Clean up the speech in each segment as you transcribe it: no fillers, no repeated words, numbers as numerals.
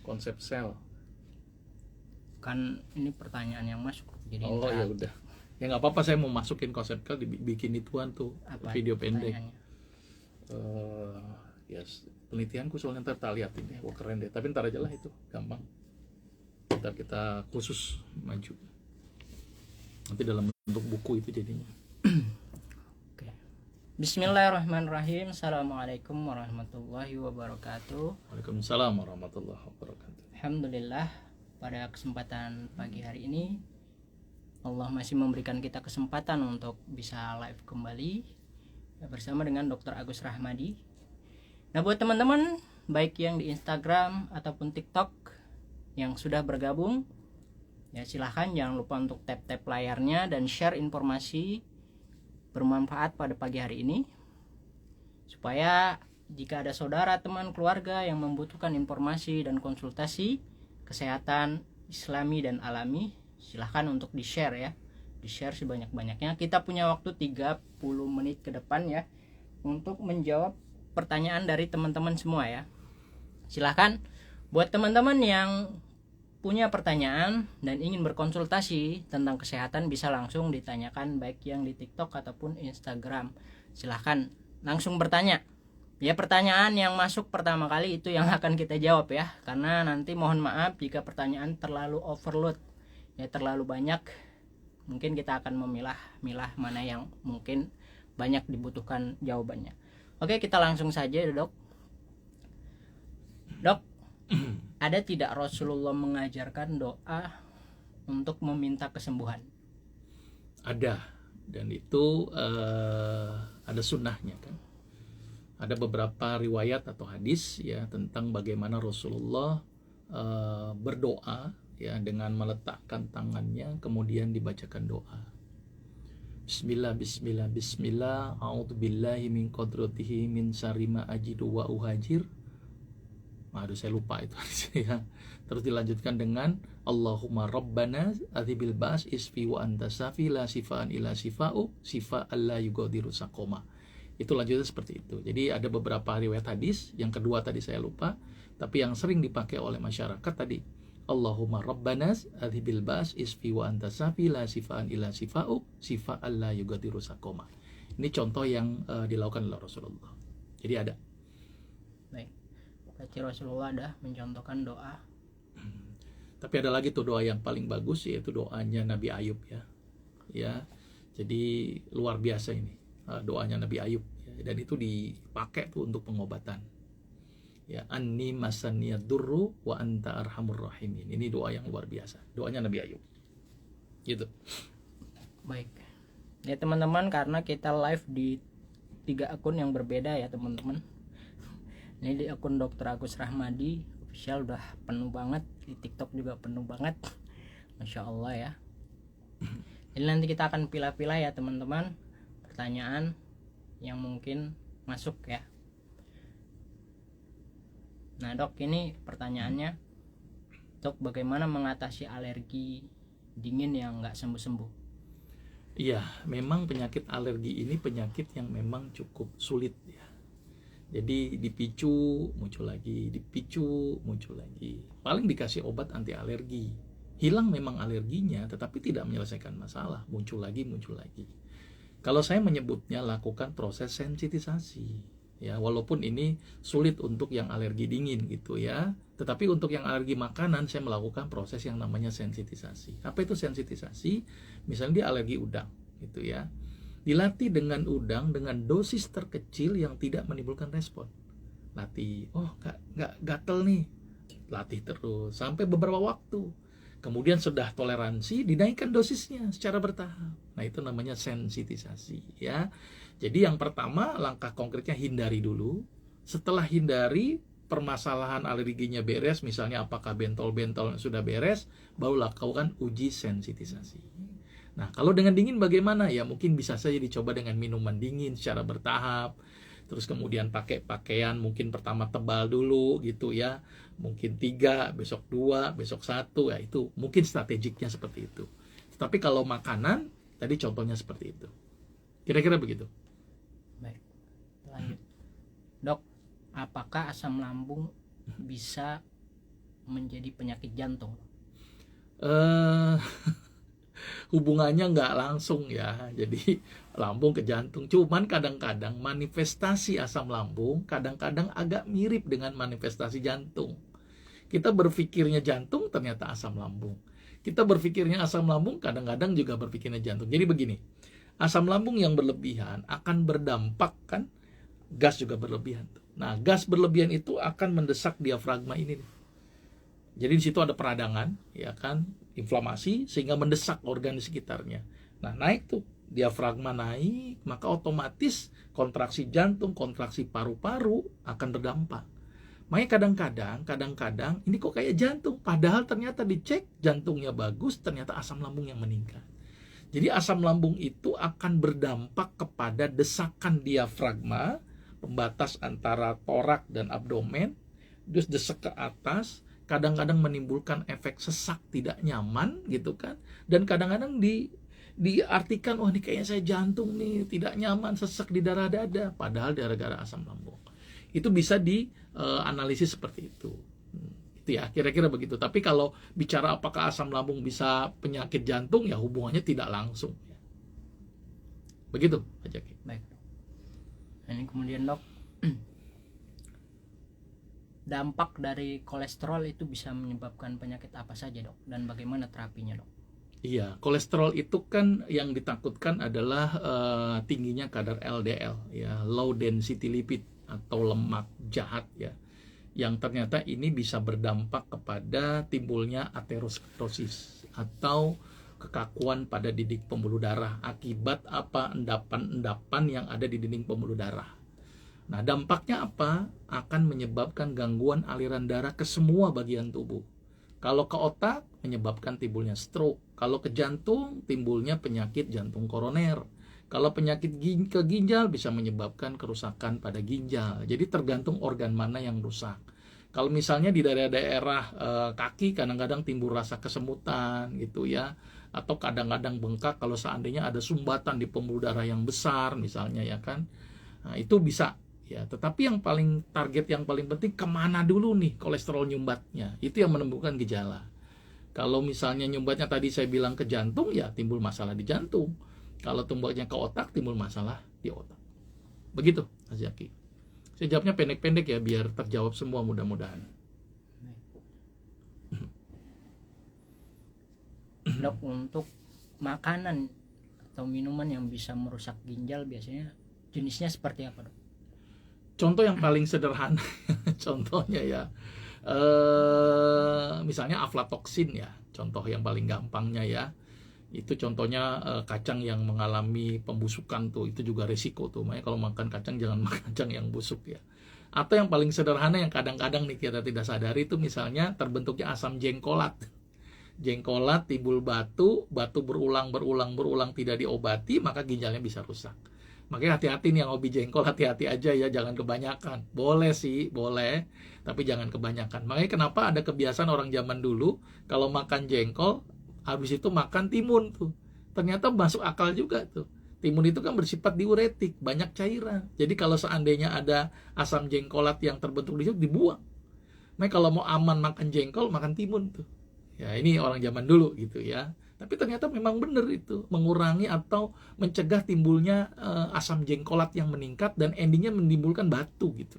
konsep sel. Kan ini pertanyaan yang masuk jadi Oh ya udah, ya nggak apa-apa, saya mau masukin konsep sel, dibikin ituan tuh apa video pendek. pertanyaannya? Yes, penelitianku soalnya ntar tak lihat ini, wah keren deh. Tapi ntar aja lah, itu gampang. Ntar kita khusus maju. Nanti dalam bentuk buku itu jadinya. Oke. Bismillahirrahmanirrahim. Assalamualaikum warahmatullahi wabarakatuh. Waalaikumsalam warahmatullahi wabarakatuh. Alhamdulillah, pada kesempatan pagi hari ini Allah masih memberikan kita kesempatan untuk bisa live kembali bersama dengan Dr. Agus Rahmadi. Nah, buat teman-teman baik yang di Instagram ataupun TikTok yang sudah bergabung, ya silahkan jangan lupa untuk tap-tap layarnya dan share informasi bermanfaat pada pagi hari ini, supaya jika ada saudara, teman, keluarga yang membutuhkan informasi dan konsultasi kesehatan Islami dan alami, silahkan untuk di-share ya. Di-share sebanyak-banyaknya. Kita punya waktu 30 menit ke depan ya untuk menjawab pertanyaan dari teman-teman semua ya. Silahkan buat teman-teman yang punya pertanyaan dan ingin berkonsultasi tentang kesehatan, bisa langsung ditanyakan baik yang di TikTok ataupun Instagram. Silahkan langsung bertanya. Ya, pertanyaan yang masuk pertama kali itu yang akan kita jawab ya. Karena nanti mohon maaf jika pertanyaan terlalu overload, ya terlalu banyak, mungkin kita akan memilah mana yang mungkin banyak dibutuhkan jawabannya. Oke, kita langsung saja Dok. Dok, ada tidak Rasulullah mengajarkan doa untuk meminta kesembuhan? Ada, dan itu ada sunnahnya kan. Ada beberapa riwayat atau hadis ya tentang bagaimana Rasulullah berdoa ya dengan meletakkan tangannya kemudian dibacakan doa. Bismillah, bismillah, bismillah, a'udzubillahi min qadratihi min syarri ma ajidu wa uhajir. Aduh, saya lupa itu ya. Terus dilanjutkan dengan Allahumma rabbana adhibil ba's isfi wa anta safi la sifaan ila sifa'u sifa alla yugadiru saqoma. Itu lanjutnya seperti itu. Jadi ada beberapa riwayat hadis, yang kedua tadi saya lupa, tapi yang sering dipakai oleh masyarakat tadi Allahumma rabbana adhibil ba's isfi wa anta safi la sifaan ila sifa'u sifa alla yugadiru saqoma. Ini contoh yang dilakukan oleh Rasulullah. Jadi ada. Baik. Berarti Rasulullah ada mencontohkan doa. Tapi ada lagi tuh doa yang paling bagus, yaitu doanya Nabi Ayub ya. Ya. Jadi luar biasa ini doanya Nabi Ayub ya. Dan itu dipakai tuh untuk pengobatan. Ya, anni masaniyad durru wa anta arhamur rahimin. Ini doa yang luar biasa. Doanya Nabi Ayub. Gitu. Baik. Ya teman-teman, karena kita live di 3 akun yang berbeda ya teman-teman. Ini di akun Dr. Agus Rahmadi official udah penuh banget, di TikTok juga penuh banget. Masya Allah ya. Jadi nanti kita akan pilah-pilah ya teman-teman pertanyaan yang mungkin masuk ya. Nah Dok, ini pertanyaannya, Dok, bagaimana mengatasi alergi dingin yang nggak sembuh-sembuh? Iya, memang penyakit alergi ini penyakit yang memang cukup sulit ya. Jadi dipicu, muncul lagi, dipicu, muncul lagi. Paling dikasih obat anti alergi. Hilang memang alerginya, tetapi tidak menyelesaikan masalah. Muncul lagi, muncul lagi. Kalau saya menyebutnya lakukan proses sensitisasi. Ya, walaupun ini sulit untuk yang alergi dingin gitu ya. Tetapi untuk yang alergi makanan, saya melakukan proses yang namanya sensitisasi. Apa itu sensitisasi? Misalnya dia alergi udang gitu ya. Dilatih dengan udang dengan dosis terkecil yang tidak menimbulkan respon. Latih, oh nggak gatel nih, latih terus sampai beberapa waktu. Kemudian sudah toleransi, dinaikkan dosisnya secara bertahap. Nah itu namanya sensitisasi ya. Jadi yang pertama langkah konkretnya hindari dulu. Setelah hindari, permasalahan alerginya beres, misalnya apakah bentol-bentol sudah beres, baru lakukan uji sensitisasi. Nah, kalau dengan dingin bagaimana? Ya mungkin bisa saja dicoba dengan minuman dingin secara bertahap. Terus kemudian pakai pakaian mungkin pertama tebal dulu gitu ya. Mungkin 3, besok 2, besok 1. Ya itu mungkin strategiknya seperti itu. Tapi kalau makanan, tadi contohnya seperti itu. Kira-kira begitu. Baik, lanjut. Dok, apakah asam lambung bisa menjadi penyakit jantung? eh Hubungannya nggak langsung ya, jadi lambung ke jantung. Cuman kadang-kadang manifestasi asam lambung kadang-kadang agak mirip dengan manifestasi jantung. Kita berpikirnya jantung, ternyata asam lambung. Kita berpikirnya asam lambung, kadang-kadang juga berpikirnya jantung. Jadi begini, asam lambung yang berlebihan akan berdampak kan, gas juga berlebihan. Nah, gas berlebihan itu akan mendesak diafragma ini. Jadi di situ ada peradangan, ya kan, inflamasi sehingga mendesak organ di sekitarnya. Nah, naik tuh, diafragma naik, maka otomatis kontraksi jantung, kontraksi paru-paru akan berdampak. Makanya kadang-kadang ini kok kayak jantung, padahal ternyata dicek jantungnya bagus, ternyata asam lambung yang meningkat. Jadi asam lambung itu akan berdampak kepada desakan diafragma, pembatas antara torak dan abdomen, terus desek ke atas, kadang-kadang menimbulkan efek sesak tidak nyaman gitu kan, dan kadang-kadang diartikan, oh ini kayaknya saya jantung nih, tidak nyaman, sesak di darah dada, padahal gara-gara asam lambung. Itu bisa dianalisis seperti itu. Itu ya, kira-kira begitu. Tapi kalau bicara apakah asam lambung bisa penyakit jantung, ya hubungannya tidak langsung. Begitu, Pak Jaki. Baik. Nah, ini kemudian dok, dampak dari kolesterol itu bisa menyebabkan penyakit apa saja dok, dan bagaimana terapinya dok? Iya, kolesterol itu kan yang ditakutkan adalah tingginya kadar LDL, ya, low density lipid atau lemak jahat ya, yang ternyata ini bisa berdampak kepada timbulnya aterosklerosis atau kekakuan pada dinding pembuluh darah akibat apa, endapan-endapan yang ada di dinding pembuluh darah. Nah, dampaknya apa? Akan menyebabkan gangguan aliran darah ke semua bagian tubuh. Kalau ke otak, menyebabkan timbulnya stroke. Kalau ke jantung, timbulnya penyakit jantung koroner. Kalau penyakit ke ginjal, bisa menyebabkan kerusakan pada ginjal. Jadi tergantung organ mana yang rusak. Kalau misalnya di daerah-daerah kaki, kadang-kadang timbul rasa kesemutan gitu ya. Atau kadang-kadang bengkak kalau seandainya ada sumbatan di pembuluh darah yang besar misalnya ya kan. Nah, itu bisa. Ya, tetapi yang target yang paling penting, kemana dulu nih kolesterol nyumbatnya, itu yang menemukan gejala. Kalau misalnya nyumbatnya tadi saya bilang ke jantung, ya timbul masalah di jantung. Kalau tumbaknya ke otak, timbul masalah di otak. Begitu, Mas Zaki. Saya jawabnya pendek-pendek ya, biar terjawab semua mudah-mudahan. Dok, untuk makanan atau minuman yang bisa merusak ginjal biasanya jenisnya seperti apa dok? Contoh yang paling sederhana, contohnya ya, misalnya aflatoksin ya, contoh yang paling gampangnya ya, itu contohnya kacang yang mengalami pembusukan tuh, itu juga resiko tuh, makanya kalau makan kacang jangan makan kacang yang busuk ya. Atau yang paling sederhana yang kadang-kadang nih kita tidak sadari itu misalnya terbentuknya asam jengkolat. Jengkolat timbul batu berulang tidak diobati, maka ginjalnya bisa rusak. Makanya hati-hati nih yang hobi jengkol, hati-hati aja ya, jangan kebanyakan. Boleh sih, boleh, tapi jangan kebanyakan. Makanya kenapa ada kebiasaan orang zaman dulu, kalau makan jengkol, habis itu makan timun tuh. Ternyata masuk akal juga tuh. Timun itu kan bersifat diuretik, banyak cairan. Jadi kalau seandainya ada asam jengkolat yang terbentuk di situ, dibuang. Makanya kalau mau aman makan jengkol, makan timun tuh. Ya ini orang zaman dulu gitu ya. Tapi ternyata memang benar itu, mengurangi atau mencegah timbulnya asam jengkolat yang meningkat dan endingnya menimbulkan batu gitu.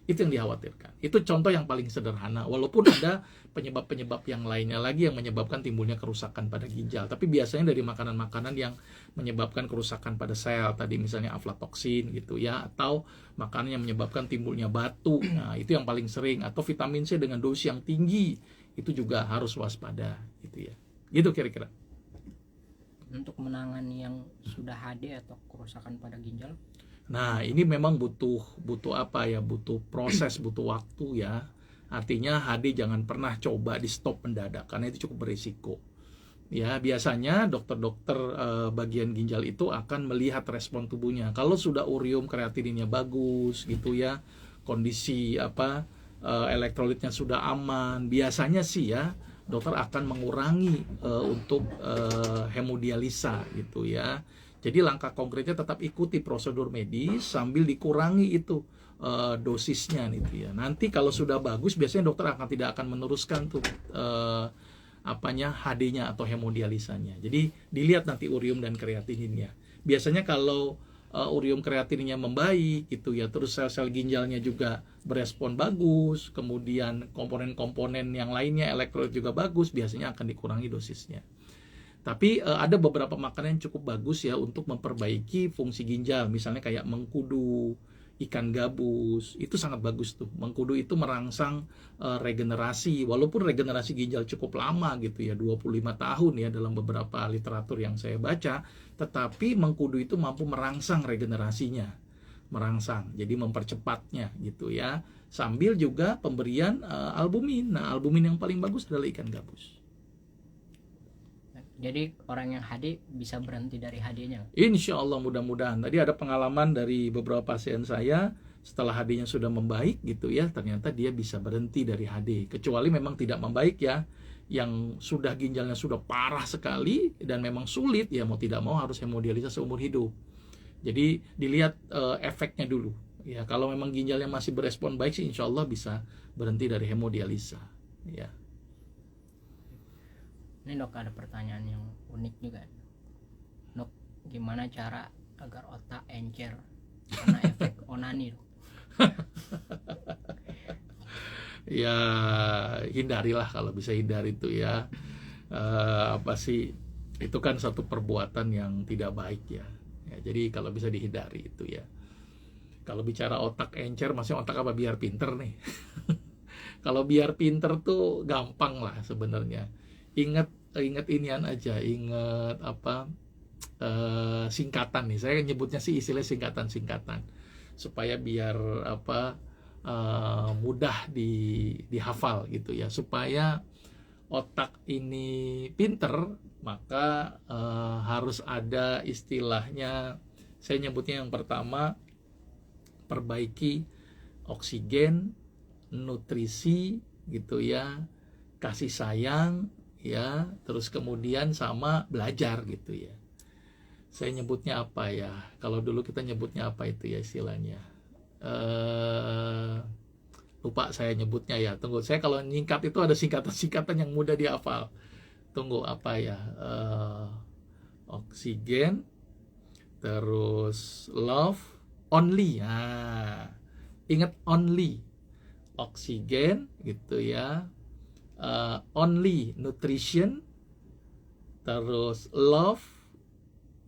Itu yang dikhawatirkan. Itu contoh yang paling sederhana. Walaupun ada penyebab-penyebab yang lainnya lagi yang menyebabkan timbulnya kerusakan pada ginjal. Tapi biasanya dari makanan-makanan yang menyebabkan kerusakan pada sel. Tadi misalnya aflatoksin gitu ya. Atau makanan yang menyebabkan timbulnya batu. Nah itu yang paling sering. Atau vitamin C dengan dosis yang tinggi. Itu juga harus waspada gitu ya. Gitu kira-kira. Untuk menangani yang sudah HD atau kerusakan pada ginjal? Nah, ini memang butuh apa ya? Butuh proses, butuh waktu ya. Artinya HD jangan pernah coba di stop mendadak karena itu cukup berisiko. Ya, biasanya dokter-dokter bagian ginjal itu akan melihat respon tubuhnya. Kalau sudah urium kreatininnya bagus gitu ya. Kondisi elektrolitnya sudah aman, biasanya sih ya dokter akan mengurangi untuk hemodialisa gitu ya. Jadi langkah konkretnya tetap ikuti prosedur medis sambil dikurangi itu dosisnya gitu ya. Nanti kalau sudah bagus biasanya dokter tidak akan meneruskan tuh HD-nya atau hemodialisanya. Jadi dilihat nanti urium dan kreatininnya. Biasanya kalau urium kreatininnya membaik gitu ya, terus sel-sel ginjalnya juga berespon bagus, kemudian komponen-komponen yang lainnya elektrolit juga bagus, biasanya akan dikurangi dosisnya. Tapi ada beberapa makanan yang cukup bagus ya untuk memperbaiki fungsi ginjal, misalnya kayak mengkudu, ikan gabus, itu sangat bagus tuh. Mengkudu itu merangsang regenerasi, walaupun regenerasi ginjal cukup lama gitu ya, 25 tahun ya dalam beberapa literatur yang saya baca, tetapi mengkudu itu mampu merangsang regenerasinya, jadi mempercepatnya gitu ya. Sambil juga pemberian albumin. Nah, albumin yang paling bagus adalah ikan gabus. Jadi orang yang HD bisa berhenti dari HD-nya? Insya Allah, mudah-mudahan. Tadi ada pengalaman dari beberapa pasien saya, setelah HD-nya sudah membaik gitu ya, ternyata dia bisa berhenti dari HD. Kecuali memang tidak membaik ya, yang sudah ginjalnya sudah parah sekali dan memang sulit ya, mau tidak mau harus hemodialisa seumur hidup. Jadi dilihat efeknya dulu. Ya, kalau memang ginjalnya masih berespon baik sih, insya Allah bisa berhenti dari hemodialisa. Ya. Ini dok, ada pertanyaan yang unik juga. Dok, gimana cara agar otak encer karena efek onani dok? Ya, hindarilah kalau bisa hindari itu ya. Itu kan satu perbuatan yang tidak baik ya. Jadi kalau bisa dihindari itu ya. Kalau bicara otak encer, maksudnya otak apa biar pinter nih? Kalau biar pinter tuh gampang lah sebenarnya. Ingat inian aja, singkatan nih. Saya nyebutnya sih istilah singkatan supaya biar mudah dihafal gitu ya. Supaya otak ini pinter, maka harus ada istilahnya. Saya nyebutnya yang pertama, perbaiki oksigen, nutrisi gitu ya, kasih sayang ya, terus kemudian sama belajar gitu ya. Saya nyebutnya apa ya? Kalau dulu kita nyebutnya apa itu ya istilahnya? Lupa saya nyebutnya ya. Tunggu, saya kalau nyingkat itu ada singkatan-singkatan yang mudah dihafal. Tunggu, apa ya? Oksigen, terus love, only. Nah, ingat only. Oksigen gitu ya. Only nutrition, terus love,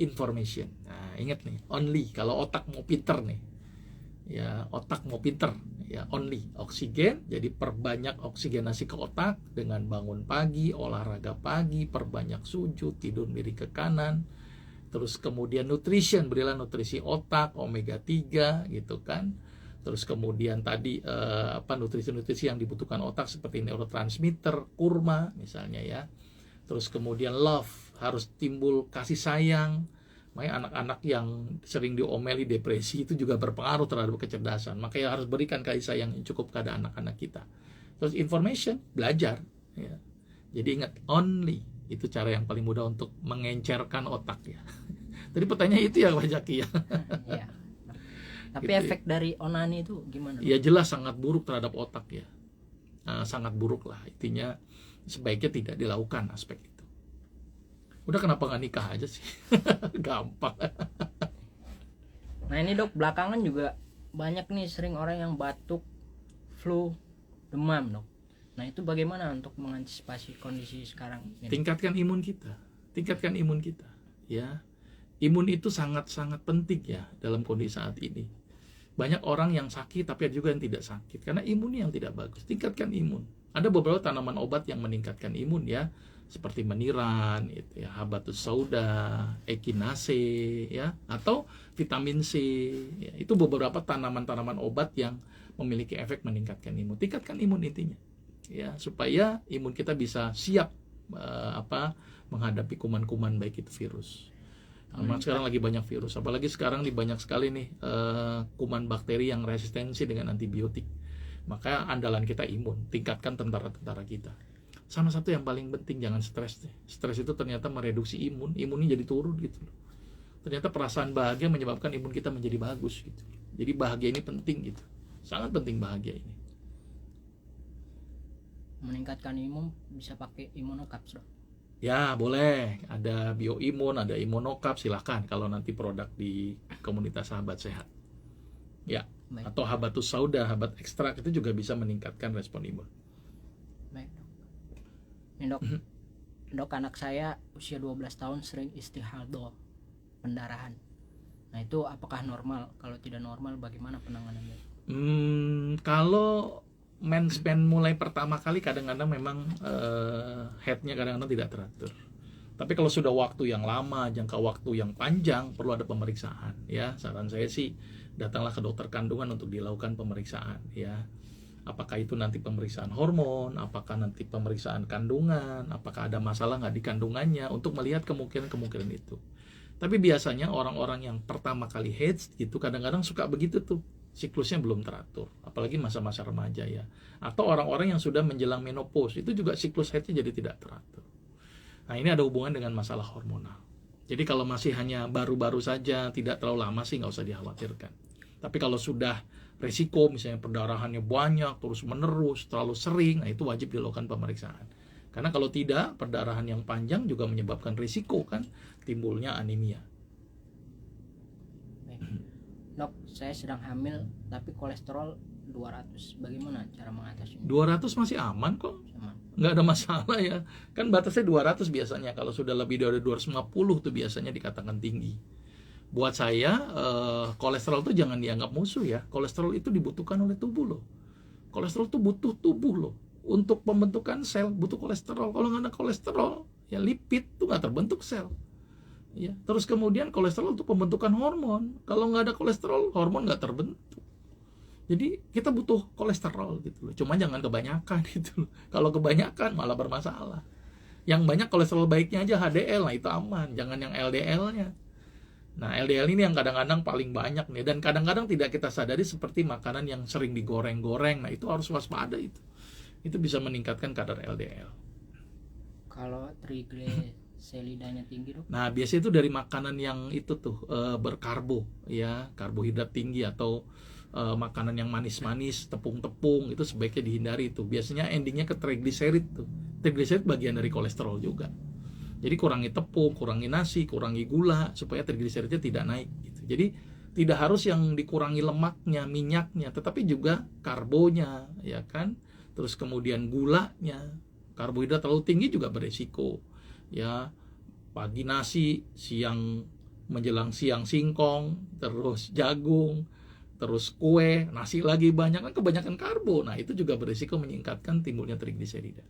information. Nah, ingat nih, only kalau otak mau pinter nih. Ya, otak mau pinter ya, only oksigen, jadi perbanyak oksigenasi ke otak dengan bangun pagi, olahraga pagi, perbanyak sujud, tidur miring ke kanan. Terus kemudian nutrition, berilah nutrisi otak, omega 3 gitu kan. Terus kemudian tadi nutrisi-nutrisi yang dibutuhkan otak seperti neurotransmitter, kurma misalnya ya. Terus kemudian love, harus timbul kasih sayang. Makanya anak-anak yang sering diomeli depresi itu juga berpengaruh terhadap kecerdasan. Makanya harus berikan kasih sayang yang cukup kepada anak-anak kita. Terus information, belajar ya. Jadi ingat, only itu cara yang paling mudah untuk mengencerkan otak ya. Tadi pertanyaan itu ya Pak Jaki ya. Iya. Tapi gitu, efek dari onani itu gimana? Ya jelas sangat buruk terhadap otak ya. Sangat buruk lah. Intinya sebaiknya tidak dilakukan aspek itu. Udah, kenapa nggak nikah aja sih? Gampang. Nah ini dok, belakangan juga banyak nih sering orang yang batuk, flu, demam dok. Nah itu bagaimana untuk mengantisipasi kondisi sekarang ini? Tingkatkan imun kita ya. Imun itu sangat-sangat penting ya dalam kondisi saat ini. Banyak orang yang sakit tapi ada juga yang tidak sakit karena imunnya yang tidak bagus. Tingkatkan imun. Ada beberapa tanaman obat yang meningkatkan imun ya, seperti meniran itu ya, habatus sauda, echinacea ya, atau vitamin C ya. Itu beberapa tanaman-tanaman obat yang memiliki efek meningkatkan imun. Tingkatkan imun intinya ya, supaya imun kita bisa siap menghadapi kuman-kuman baik itu virus. Sekarang lagi banyak virus, apalagi sekarang banyak sekali nih kuman bakteri yang resistensi dengan antibiotik. Maka andalan kita imun, tingkatkan tentara-tentara kita. Sama satu yang paling penting, jangan stres deh. Stres itu ternyata mereduksi imunnya jadi turun gitu. Ternyata perasaan bahagia menyebabkan imun kita menjadi bagus gitu. Jadi bahagia ini penting gitu. Sangat penting bahagia ini. Meningkatkan imun bisa pakai Immunocaps, Dok. Ya boleh, ada bioimun, ada Immunocaps, silahkan kalau nanti produk di komunitas sahabat sehat. Ya, Baik. atau habatus sauda, habat ekstrak itu juga bisa meningkatkan respon imun. Baik, Dok. Ini, Dok. Dok, anak saya usia 12 tahun sering istihadah, pendarahan. Nah, itu apakah normal? Kalau tidak normal, bagaimana penanganannya? Kalau menspan mulai pertama kali kadang-kadang memang headnya kadang-kadang tidak teratur. Tapi kalau sudah waktu yang lama, jangka waktu yang panjang, perlu ada pemeriksaan. Ya, saran saya sih datanglah ke dokter kandungan untuk dilakukan pemeriksaan. Ya, apakah itu nanti pemeriksaan hormon, apakah nanti pemeriksaan kandungan, apakah ada masalah nggak di kandungannya, untuk melihat kemungkinan itu. Tapi biasanya orang-orang yang pertama kali heads gitu kadang-kadang suka begitu tuh, siklusnya belum teratur, apalagi masa-masa remaja ya, atau orang-orang yang sudah menjelang menopause itu juga siklus headnya jadi tidak teratur. Nah, ini ada hubungan dengan masalah hormonal. Jadi kalau masih hanya baru-baru saja, tidak terlalu lama sih nggak usah dikhawatirkan. Tapi kalau sudah resiko, misalnya perdarahannya banyak, terus menerus, terlalu sering, nah itu wajib dilakukan pemeriksaan. Karena kalau tidak, perdarahan yang panjang juga menyebabkan risiko kan timbulnya anemia. Baik. Dok, saya sedang hamil tapi kolesterol 200. Bagaimana cara mengatasinya? 200 masih aman kok. Aman. Nggak ada masalah ya. Kan batasnya 200 biasanya. Kalau sudah lebih dari 250 tuh biasanya dikatakan tinggi. Buat saya, kolesterol itu jangan dianggap musuh ya. Kolesterol itu dibutuhkan oleh tubuh loh. Kolesterol itu butuh tubuh loh. Untuk pembentukan sel butuh kolesterol. Kalau nggak ada kolesterol, ya lipid tuh nggak terbentuk sel. Ya, terus kemudian kolesterol untuk pembentukan hormon. Kalau nggak ada kolesterol, hormon nggak terbentuk. Jadi kita butuh kolesterol gitu loh. Cuma jangan kebanyakan gitu loh. Kalau kebanyakan malah bermasalah. Yang banyak kolesterol baiknya aja HDL, nah itu aman. Jangan yang LDL-nya. Nah, LDL ini yang kadang-kadang paling banyak nih. Dan kadang-kadang tidak kita sadari seperti makanan yang sering digoreng-goreng. Nah, itu harus waspada itu. Itu bisa meningkatkan kadar LDL. Kalau trigliseridanya tinggi, Dok? Nah, biasanya itu dari makanan yang itu tuh berkarbo, ya, karbohidrat tinggi, atau makanan yang manis-manis, tepung-tepung, itu sebaiknya dihindari itu. Biasanya endingnya ke trigliserid tuh. Trigliserid bagian dari kolesterol juga. Jadi kurangi tepung, kurangi nasi, kurangi gula supaya trigliseridnya tidak naik gitu. Jadi tidak harus yang dikurangi lemaknya, minyaknya, tetapi juga karbonya, ya kan? Terus kemudian gulanya. Karbohidrat terlalu tinggi juga beresiko. Ya, pagi nasi, siang menjelang siang singkong, terus jagung, terus kue, nasi lagi banyak, kan kebanyakan karbo. Nah, itu juga beresiko meningkatkan timbulnya trigliserida.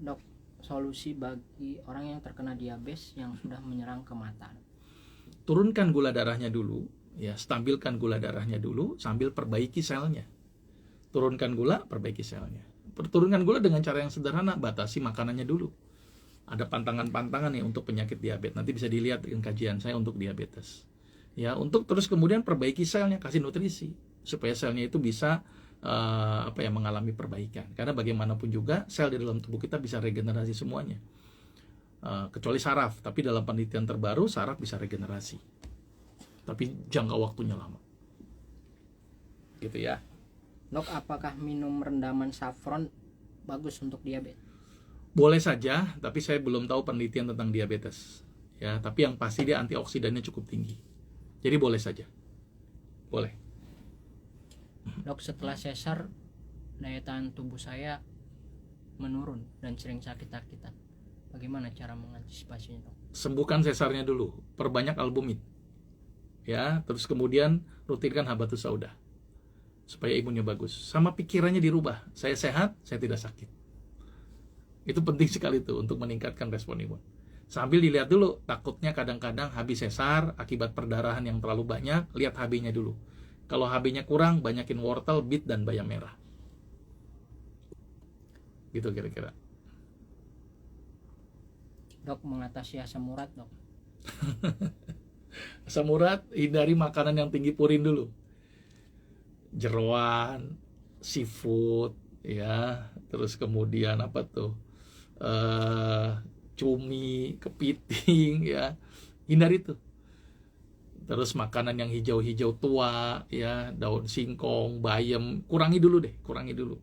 Dok, solusi bagi orang yang terkena diabetes yang sudah menyerang ke mata? Turunkan gula darahnya dulu, ya, stabilkan gula darahnya dulu sambil perbaiki selnya. Turunkan gula, perbaiki selnya. Turunkan gula dengan cara yang sederhana, batasi makanannya dulu. Ada pantangan-pantangan nih untuk penyakit diabetes. Nanti bisa dilihat dengan kajian saya untuk diabetes. Ya, untuk terus kemudian perbaiki selnya, kasih nutrisi supaya selnya itu bisa mengalami perbaikan. Karena bagaimanapun juga sel di dalam tubuh kita bisa regenerasi semuanya. Kecuali saraf, tapi dalam penelitian terbaru saraf bisa regenerasi. Tapi jangka waktunya lama. Gitu ya. Dok, apakah minum rendaman saffron bagus untuk diabetes? Boleh saja, tapi saya belum tahu penelitian tentang diabetes. Ya, tapi yang pasti dia antioksidannya cukup tinggi. Jadi boleh saja. Boleh. Dok, setelah sesar daya tahan tubuh saya menurun dan sering sakit-sakitan. Bagaimana cara mengantisipasinya, Dok? Sembuhkan sesarnya dulu, perbanyak albumin. Ya, terus kemudian rutinkan habatus sauda supaya imunnya bagus. Sama pikirannya dirubah. Saya sehat, saya tidak sakit. Itu penting sekali tuh untuk meningkatkan respon imun. Sambil dilihat dulu, takutnya kadang-kadang habis sesar akibat perdarahan yang terlalu banyak, lihat HB-nya dulu. Kalau HB-nya kurang, banyakin wortel, beet, dan bayam merah. Gitu kira-kira. Dok, mengatasi asam urat, Dok? Asam urat, hindari makanan yang tinggi purin dulu. Jeroan, seafood, ya, terus kemudian apa tuh, cumi, kepiting, ya, hindari tuh. Terus makanan yang hijau-hijau tua, ya, daun singkong, bayam, kurangi dulu deh, kurangi dulu.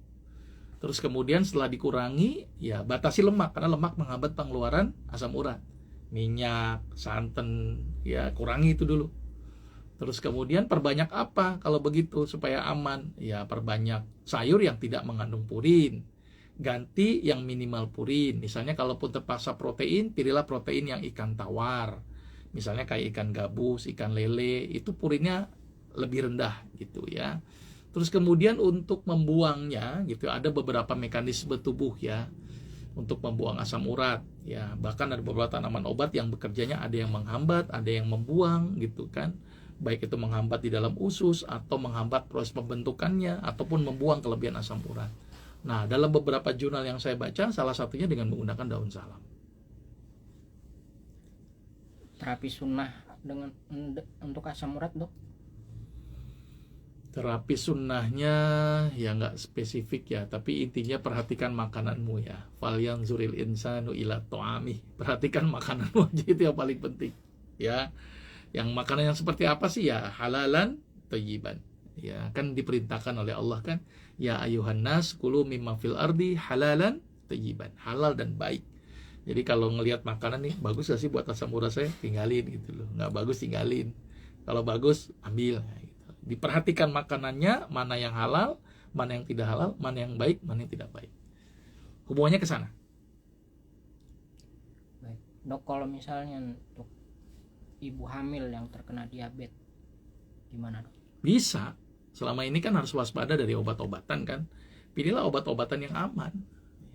Terus kemudian setelah dikurangi, ya batasi lemak, karena lemak menghambat pengeluaran asam urat. Minyak, santan, ya kurangi itu dulu. Terus kemudian perbanyak apa kalau begitu supaya aman? Ya perbanyak sayur yang tidak mengandung purin. Ganti yang minimal purin. Misalnya kalaupun terpaksa protein, pilihlah protein yang ikan tawar. Misalnya kayak ikan gabus, ikan lele, itu purinnya lebih rendah gitu ya. Terus kemudian untuk membuangnya gitu, ada beberapa mekanisme tubuh ya untuk membuang asam urat ya. Bahkan ada beberapa tanaman obat yang bekerjanya ada yang menghambat, ada yang membuang gitu kan. Baik itu menghambat di dalam usus atau menghambat proses pembentukannya ataupun membuang kelebihan asam urat. Nah, dalam beberapa jurnal yang saya baca, salah satunya dengan menggunakan daun salam. Terapi sunnah untuk asam urat, Dok? Terapi sunnahnya ya nggak spesifik ya, tapi intinya perhatikan makananmu ya. Falyanzuril insanu ila ta'amih. Perhatikan makananmu aja, itu yang paling penting ya. Yang makanan yang seperti apa sih ya? Halalan thayyiban. Ya, kan diperintahkan oleh Allah kan, ya ayuhan nas kulu mimma fil ardi halalan thayyiban. Halal dan baik. Jadi kalau ngelihat makanan nih, bagus gak sih buat asam urat saya? Tinggalin gitu loh. Nggak bagus tinggalin. Kalau bagus ambil. Gitu. Diperhatikan makanannya, mana yang halal, mana yang tidak halal, mana yang baik, mana yang tidak baik. Hubungannya ke sana. Baik. Dok, kalau misalnya untuk ibu hamil yang terkena diabetes, gimana, Dok? Bisa. Selama ini kan harus waspada dari obat-obatan kan. Pilihlah obat-obatan yang aman.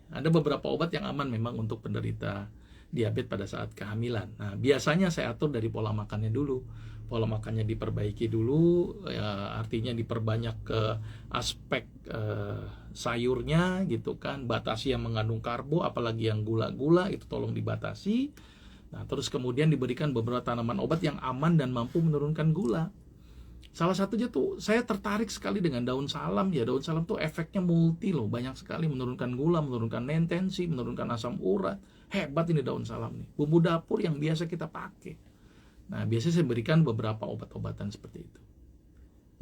Ada beberapa obat yang aman memang untuk penderita diabetes pada saat kehamilan. Nah, biasanya saya atur dari pola makannya dulu. Pola makannya diperbaiki dulu, ya, artinya diperbanyak ke aspek sayurnya gitu kan. Batasi yang mengandung karbo, apalagi yang gula-gula itu tolong dibatasi. Nah, terus kemudian diberikan beberapa tanaman obat yang aman dan mampu menurunkan gula. Salah satunya tuh saya tertarik sekali dengan daun salam ya. Daun salam tuh efeknya multi loh, banyak sekali, menurunkan gula, menurunkan tensi, menurunkan asam urat. Hebat ini daun salam nih. Bumbu dapur yang biasa kita pakai. Nah, biasanya saya berikan beberapa obat-obatan seperti itu.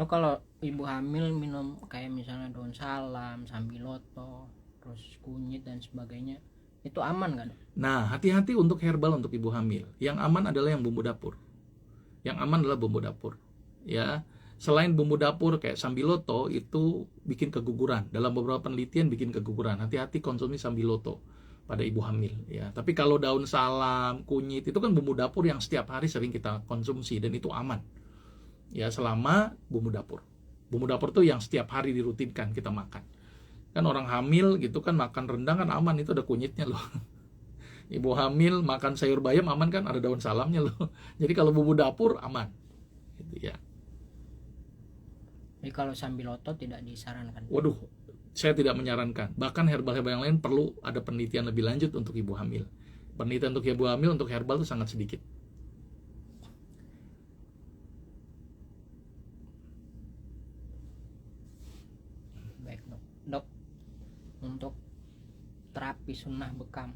Dok, kalau ibu hamil minum kayak misalnya daun salam, sambiloto, terus kunyit dan sebagainya, itu aman kan? Nah, hati-hati untuk herbal untuk ibu hamil. Yang aman adalah yang bumbu dapur. Yang aman adalah bumbu dapur. Ya, selain bumbu dapur kayak sambiloto itu bikin keguguran. Dalam beberapa penelitian bikin keguguran. Hati-hati konsumsi sambiloto pada ibu hamil ya. Tapi kalau daun salam, kunyit itu kan bumbu dapur yang setiap hari sering kita konsumsi dan itu aman. Ya, selama bumbu dapur. Bumbu dapur tuh yang setiap hari dirutinkan kita makan. Kan orang hamil gitu kan makan rendang kan aman, itu ada kunyitnya loh. Ibu hamil makan sayur bayam aman kan, ada daun salamnya loh. Jadi kalau bumbu dapur aman. Gitu ya. Jadi kalau sambiloto tidak disarankan? Waduh, saya tidak menyarankan. Bahkan herbal-herbal yang lain perlu ada penelitian lebih lanjut untuk ibu hamil. Penelitian untuk ibu hamil untuk herbal itu sangat sedikit. Baik, Dok. Dok, untuk terapi sunnah bekam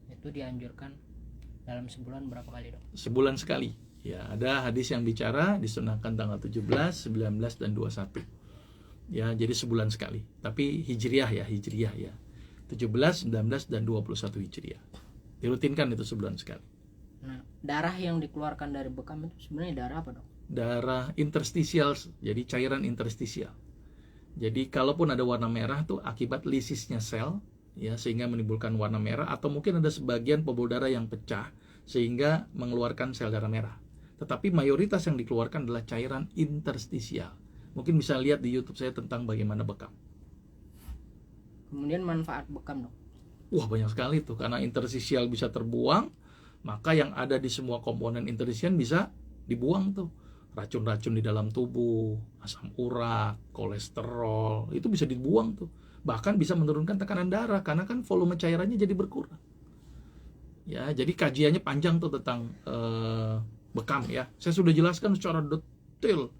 itu dianjurkan dalam sebulan berapa kali, Dok? Sebulan sekali. Ya, ada hadis yang bicara disunahkan tanggal 17, 19 dan 21. Ya, jadi sebulan sekali. Tapi hijriah ya. 17, 19 dan 21 hijriah. Dirutinkan itu sebulan sekali. Nah, darah yang dikeluarkan dari bekam itu sebenarnya darah apa, Dok? Darah interstisial, jadi cairan interstisial. Jadi kalaupun ada warna merah tuh akibat lisisnya sel ya, sehingga menimbulkan warna merah, atau mungkin ada sebagian pembuluh darah yang pecah sehingga mengeluarkan sel darah merah. Tetapi mayoritas yang dikeluarkan adalah cairan interstisial. Mungkin bisa lihat di YouTube saya tentang bagaimana bekam. Kemudian manfaat bekam, Dok? Wah, banyak sekali tuh, karena interstisial bisa terbuang, maka yang ada di semua komponen interstisial bisa dibuang tuh. Racun-racun di dalam tubuh, asam urat, kolesterol, itu bisa dibuang tuh. Bahkan bisa menurunkan tekanan darah karena kan volume cairannya jadi berkurang. Ya, jadi kajiannya panjang tuh tentang bekam ya. Saya sudah jelaskan secara detail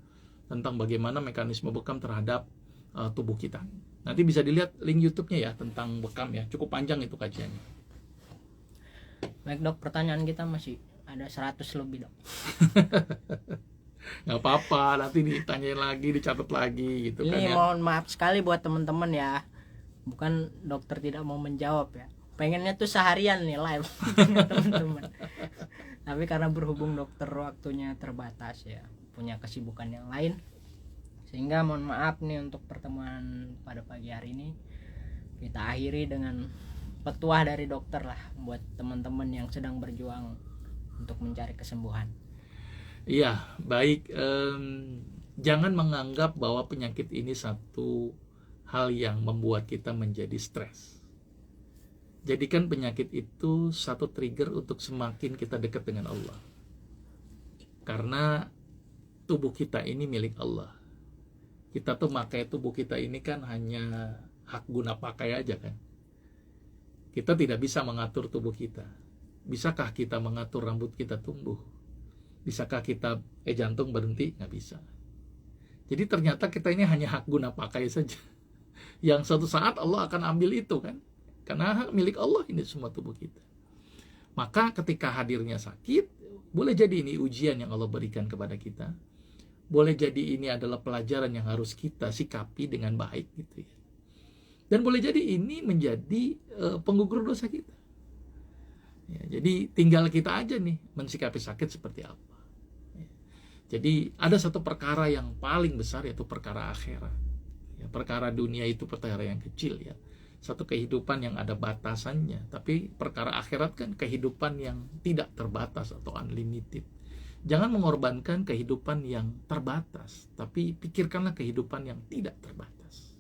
tentang bagaimana mekanisme bekam terhadap tubuh kita. Nanti bisa dilihat link YouTube-nya ya tentang bekam ya. Cukup panjang itu kajiannya. Baik, Dok, pertanyaan kita masih ada 100 lebih, Dok. Nggak apa-apa, nanti ditanyain lagi, dicatat lagi gitu kan Ini ya. mohon maaf sekali buat teman-teman ya. Bukan dokter tidak mau menjawab ya. Pengennya tuh seharian nih live teman-teman. Tapi karena berhubung dokter waktunya terbatas ya, punya kesibukan yang lain. Sehingga mohon maaf nih untuk pertemuan pada pagi hari ini. Kita akhiri dengan petuah dari dokter lah buat teman-teman yang sedang berjuang untuk mencari kesembuhan. Iya, baik. Jangan menganggap bahwa penyakit ini satu hal yang membuat kita menjadi stres. Jadikan penyakit itu satu trigger untuk semakin kita dekat dengan Allah. Karena tubuh kita ini milik Allah. Kita tuh pakai tubuh kita ini kan hanya hak guna pakai aja kan. Kita tidak bisa mengatur tubuh kita. Bisakah kita mengatur rambut kita tumbuh? Bisakah kita jantung berhenti? Nggak bisa. Jadi ternyata kita ini hanya hak guna pakai saja. Yang suatu saat Allah akan ambil itu kan. Karena milik Allah ini semua tubuh kita. Maka ketika hadirnya sakit, boleh jadi ini ujian yang Allah berikan kepada kita. Boleh jadi ini adalah pelajaran yang harus kita sikapi dengan baik gitu ya. Dan boleh jadi ini menjadi penggugur dosa kita. Ya, jadi tinggal kita aja nih mensikapi sakit seperti apa. Ya. Jadi ada satu perkara yang paling besar yaitu perkara akhirat. Ya, perkara dunia itu perkara yang kecil ya. Satu kehidupan yang ada batasannya, tapi perkara akhirat kan kehidupan yang tidak terbatas atau unlimited. Jangan mengorbankan kehidupan yang terbatas, tapi pikirkanlah kehidupan yang tidak terbatas.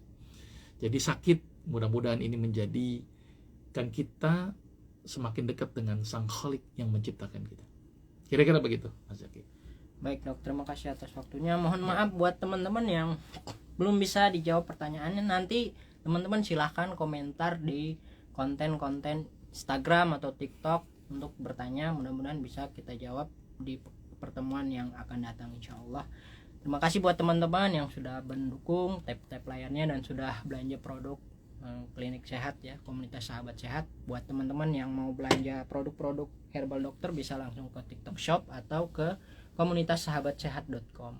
Jadi sakit, mudah-mudahan ini menjadikan kita semakin dekat dengan Sang Khalik yang menciptakan kita. Kira-kira begitu, Mas Zaki. Baik dok, terima kasih atas waktunya. Mohon maaf buat teman-teman yang belum bisa dijawab pertanyaannya. Nanti teman-teman silahkan komentar di konten-konten Instagram atau TikTok untuk bertanya. Mudah-mudahan bisa kita jawab di pertemuan yang akan datang insya Allah. Terima kasih buat teman-teman yang sudah mendukung, tap-tap layarnya dan sudah belanja produk klinik sehat ya, komunitas sahabat sehat. Buat teman-teman yang mau belanja produk-produk herbal dokter bisa langsung ke TikTok Shop atau ke komunitas sahabatsehat.com.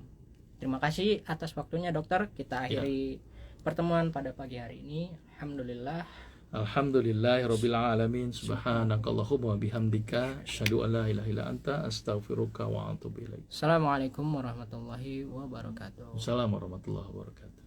Terima kasih atas waktunya dokter. Kita akhiri pertemuan pada pagi hari ini. Alhamdulillah. Alhamdulillahirabbil alamin. Subhanakallahumma wa bihamdika asyhadu an la ilaha illa anta astaghfiruka wa atubu ilaik. Assalamualaikum warahmatullahi wabarakatuh. Assalamualaikum warahmatullahi wabarakatuh.